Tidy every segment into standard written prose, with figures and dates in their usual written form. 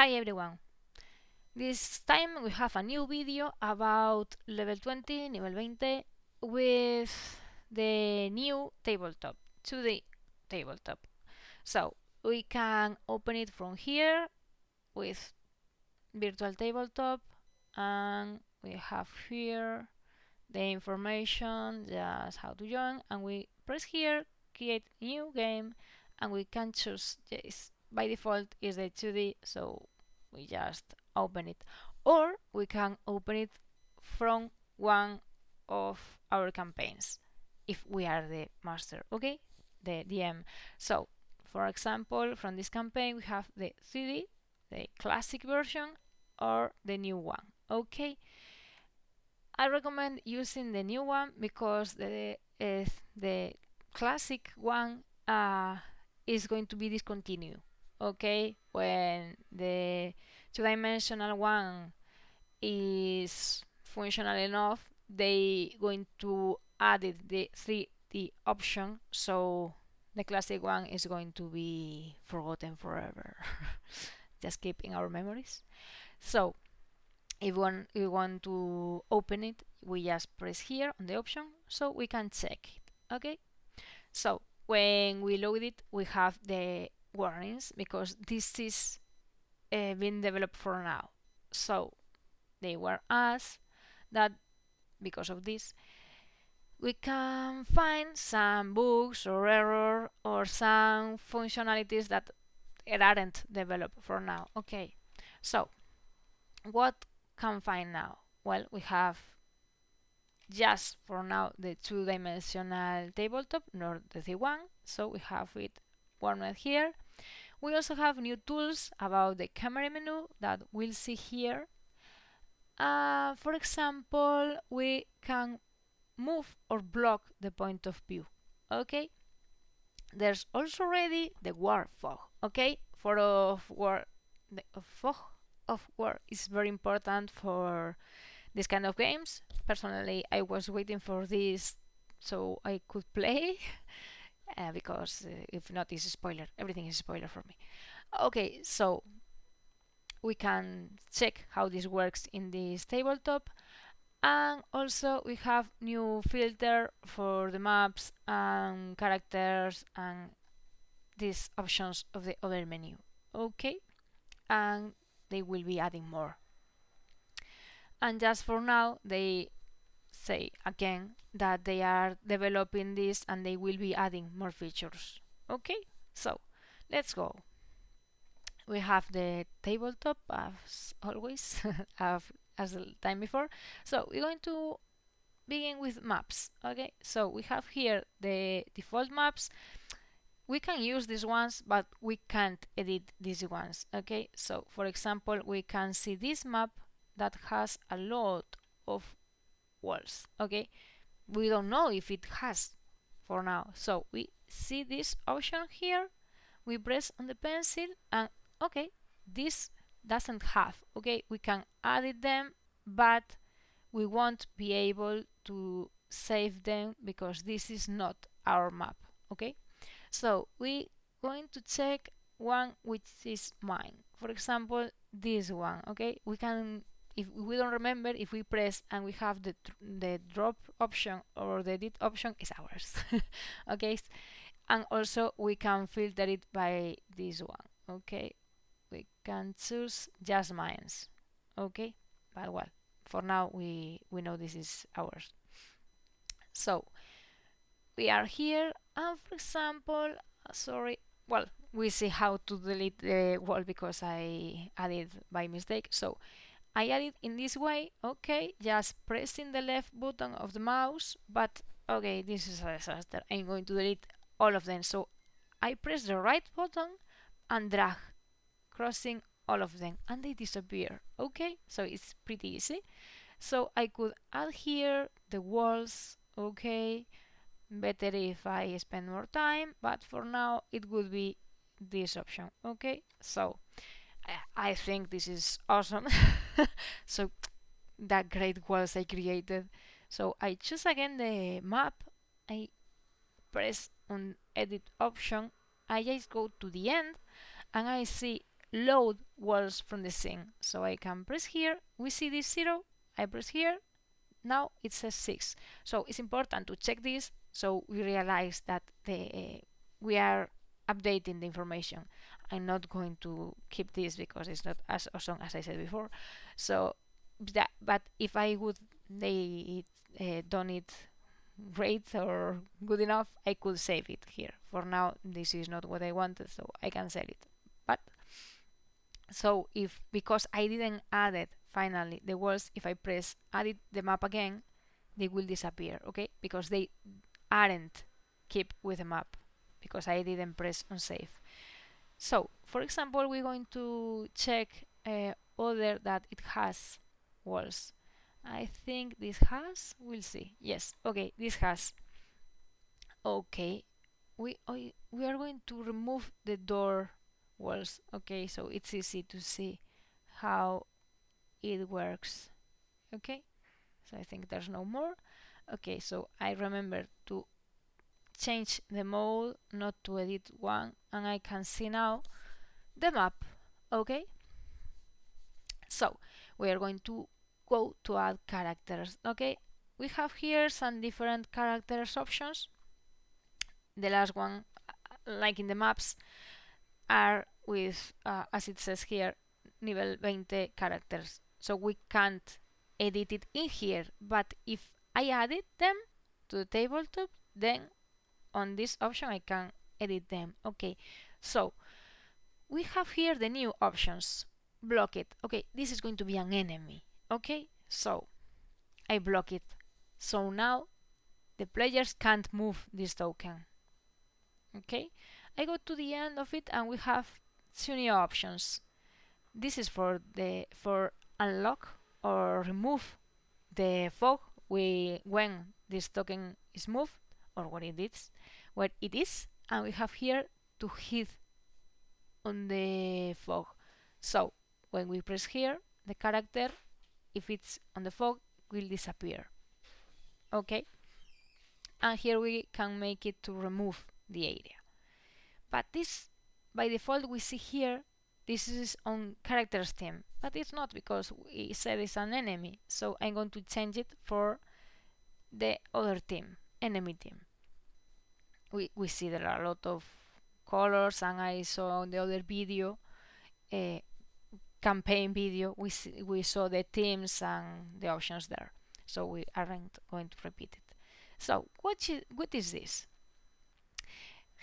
Hi everyone! This time we have a new video about level 20, Nivel 20 with the new tabletop, 2D tabletop. So we can open it from here with virtual tabletop, and we have here the information, just how to join, and we press here, create new game, and we can choose, yes, by default is the 2D, so we just open it, or we can open it from one of our campaigns if we are the master, okay, the DM. So for example, from this campaign we have the 3D, the classic version, or the new one. Okay, I recommend using the new one because the classic one is going to be discontinued. Okay, when the two-dimensional one is functional enough, they going to add the 3D option, so the classic one is going to be forgotten forever. Just keep in our memories. So if we want to open it, we just press here on the option so we can check it. Okay, so when we load it, we have the warnings because this is being developed for now. So they warn us that because of this we can find some bugs or error or some functionalities that aren't developed for now. Okay, so what can find now? Well, we have just for now the two-dimensional tabletop, not the C1, so we have it warmed here. We also have new tools about the camera menu that we'll see here. For example, we can move or block the point of view. Okay, there's also already the war fog. Okay, for of war, the fog of war is very important for this kind of games. Personally, I was waiting for this so I could play because if not, it's a spoiler. Everything is a spoiler for me. Okay, so we can check how this works in this tabletop, and also we have new filter for the maps and characters and these options of the other menu. Okay, and they will be adding more. And just for now, they say again that they are developing this and they will be adding more features. Okay, so let's go. We have the tabletop as always, as the time before. So we're going to begin with maps. Okay, so we have here the default maps. We can use these ones, but we can't edit these ones. Okay, so for example, we can see this map that has a lot of walls. Okay, we don't know if it has for now, so we see this option here, we press on the pencil, and okay, this doesn't have. Okay, we can edit them, but we won't be able to save them because this is not our map. Okay, so we going to check one which is mine, for example this one. Okay, we can, if we don't remember, if we press and we have the drop option or the edit option, is ours. Okay, and also we can filter it by this one. Okay, we can choose just mines. Okay, but well, for now we know this is ours. So we are here, and for example, sorry, well, we see how to delete the wall because I added by mistake. So I add it in this way. Okay, just pressing the left button of the mouse, but okay, this is a disaster. I'm going to delete all of them. So I press the right button and drag, crossing all of them, and they disappear. Okay, so it's pretty easy. So I could add here the walls. Okay, better if I spend more time, but for now it would be this option. Okay, so I think this is awesome. So that great walls I created. So I choose again the map, I press on edit option, I just go to the end, and I see load walls from the scene. So I can press here, we see this 0, I press here, now it says 6. So it's important to check this so we realize that we are updating the information. I'm not going to keep this because it's not as awesome as I said before. So but if I would done it great or good enough, I could save it here. For now, this is not what I wanted, so I can save it. But so if, because I didn't add it finally the walls, if I press edit the map again, they will disappear, okay? Because they aren't keep with the map because I didn't press on save. So for example, we're going to check other that it has walls. I think this has, we'll see. Yes, okay, this has. Okay, we are going to remove the door walls. Okay, so it's easy to see how it works. Okay, so I think there's no more. Okay, so I remember to change the mode, not to edit one, and I can see now the map. Okay, so we are going to go to add characters. Okay, we have here some different characters options. The last one, like in the maps, are with, as it says here, Nivel20 characters. So we can't edit it in here, but if I added them to the tabletop, then on this option I can edit them. Okay, so we have here the new options. Block it. Okay, this is going to be an enemy. Okay, so I block it. So now the players can't move this token. Okay, I go to the end of it and we have two new options. This is for unlock or remove the fog when this token is moved or what it is, and we have here to hit on the fog. So when we press here, the character, if it's on the fog, will disappear. Okay, and here we can make it to remove the area. But this, by default, we see here, this is on characters team, but it's not because we said it's an enemy. So I'm going to change it for the other team, enemy team. We see there are a lot of colors, and I saw in the other video, campaign video, we saw the teams and the options there. So we aren't going to repeat it. So what is this?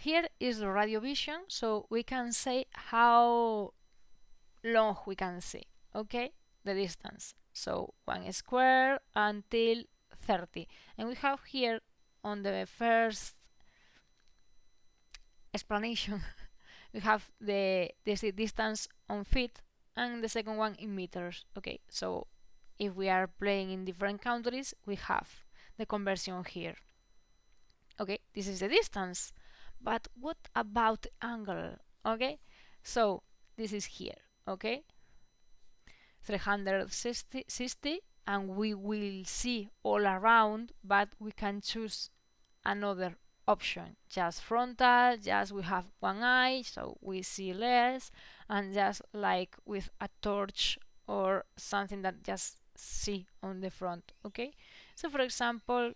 Here is the radio vision, so we can say how long we can see, okay, the distance. So 1 square until 30. And we have here on the first explanation, we have the distance on feet and the second one in meters. Okay, so if we are playing in different countries, we have the conversion here. Okay, this is the distance. But what about angle? Okay, so this is here, okay, 360, and we will see all around, but we can choose another option, just frontal, just we have one eye, so we see less, and just like with a torch or something that just see on the front. Okay, so for example,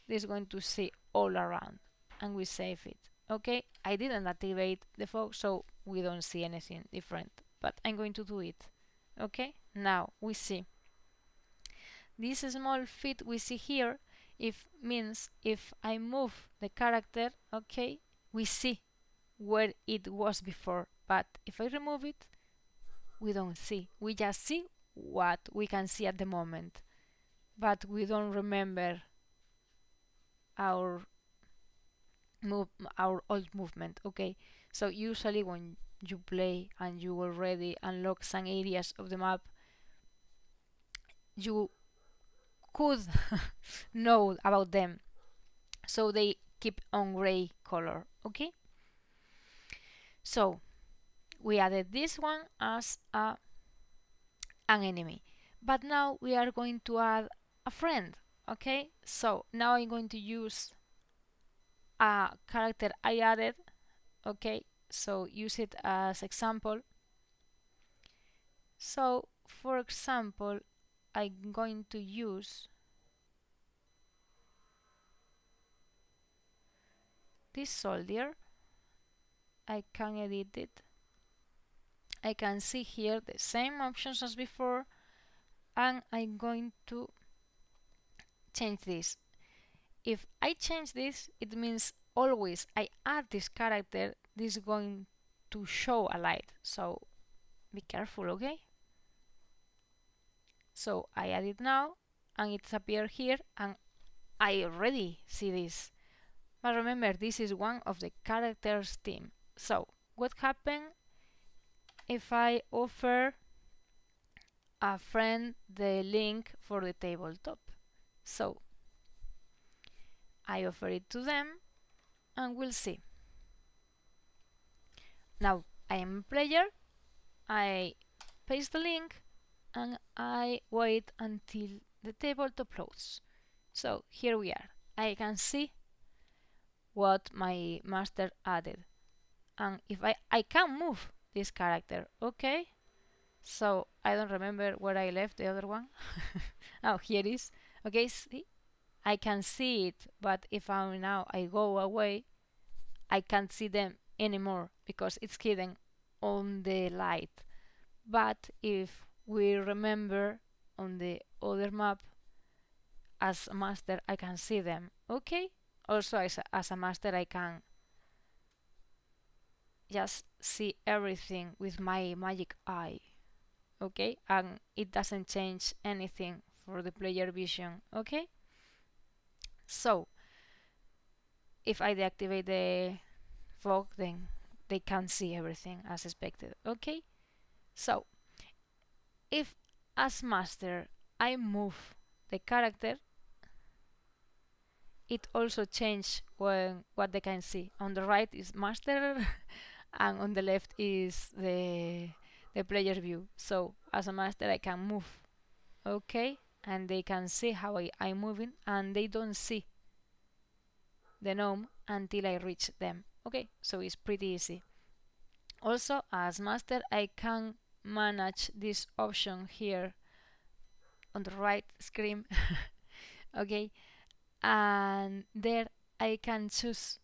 this is going to see all around, and we save it. Okay, I didn't activate the fog, so we don't see anything different, but I'm going to do it. Okay, now we see this small fit we see here. If means if I move the character, okay, we see where it was before, but if I remove it, we don't see. We just see what we can see at the moment, but we don't remember our old movement. Okay, so usually when you play and you already unlock some areas of the map, you could know about them, so they keep on gray color. Okay, so we added this one as an enemy, but now we are going to add a friend. Okay, so now I'm going to use a character I added. Okay, so use it as example. So for example, I'm going to use this soldier. I can edit it. I can see here the same options as before, and I'm going to change this. If I change this, it means always I add this character, this is going to show a light. So be careful, okay? So I add it now, and it's appeared here, and I already see this. But remember, this is one of the characters theme. So what happens if I offer a friend the link for the tabletop? So I offer it to them, and we'll see. Now I am a player, I paste the link, and I wait until the tabletop loads. So here we are. I can see what my master added. And if I can move this character, okay? So I don't remember where I left the other one. Oh, here it is. Okay, see? I can see it, but if I go away, I can't see them anymore because it's hidden on the light. But if we remember on the other map, as a master I can see them, okay? Also as a master I can just see everything with my magic eye, okay? And it doesn't change anything for the player vision, okay? So if I deactivate the fog, then they can't see everything as expected, okay? So if as master I move the character, it also changes what they can see. On the right is master and on the left is the player view. So as a master I can move, okay, and they can see how I'm moving, and they don't see the gnome until I reach them, okay? So it's pretty easy. Also as master I can manage this option here on the right screen okay, and there I can choose,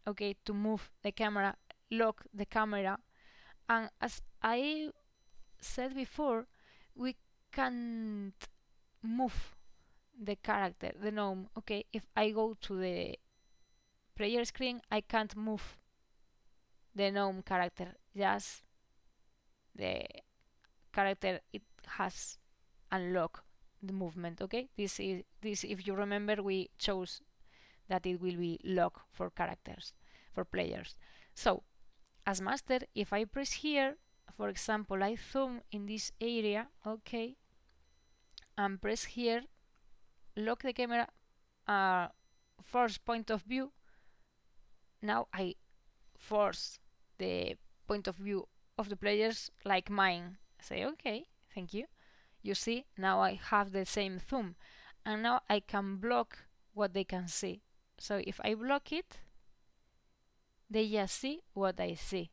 okay, to move the camera, lock the camera, and as I said before, we can't move the character, the gnome, okay? If I go to the player screen, I can't move the gnome character, just the character it has unlocked the movement, okay? This if you remember, we chose that it will be locked for characters, for players. So as master, if I press here, for example, I zoom in this area, okay, and press here, lock the camera, force point of view. Now I force the point of view of the players like mine. Say okay, thank you. You see, now I have the same zoom, and now I can block what they can see. So if I block it, they just see what I see.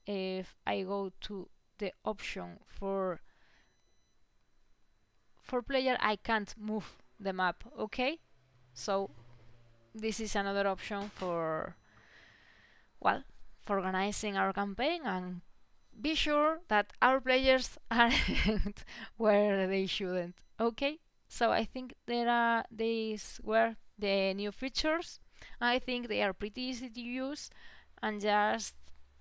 If I go to the option for player, I can't move the map, okay? So this is another option for, well, for organizing our campaign and be sure that our players aren't where they shouldn't, okay? So I think these were the new features. I think they are pretty easy to use, and just,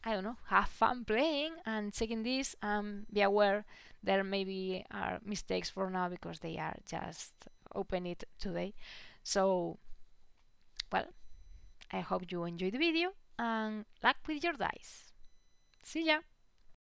I don't know, have fun playing and checking this, and be aware there maybe are mistakes for now because they are just open it today. So, well, I hope you enjoyed the video, and luck with your dice. See ya!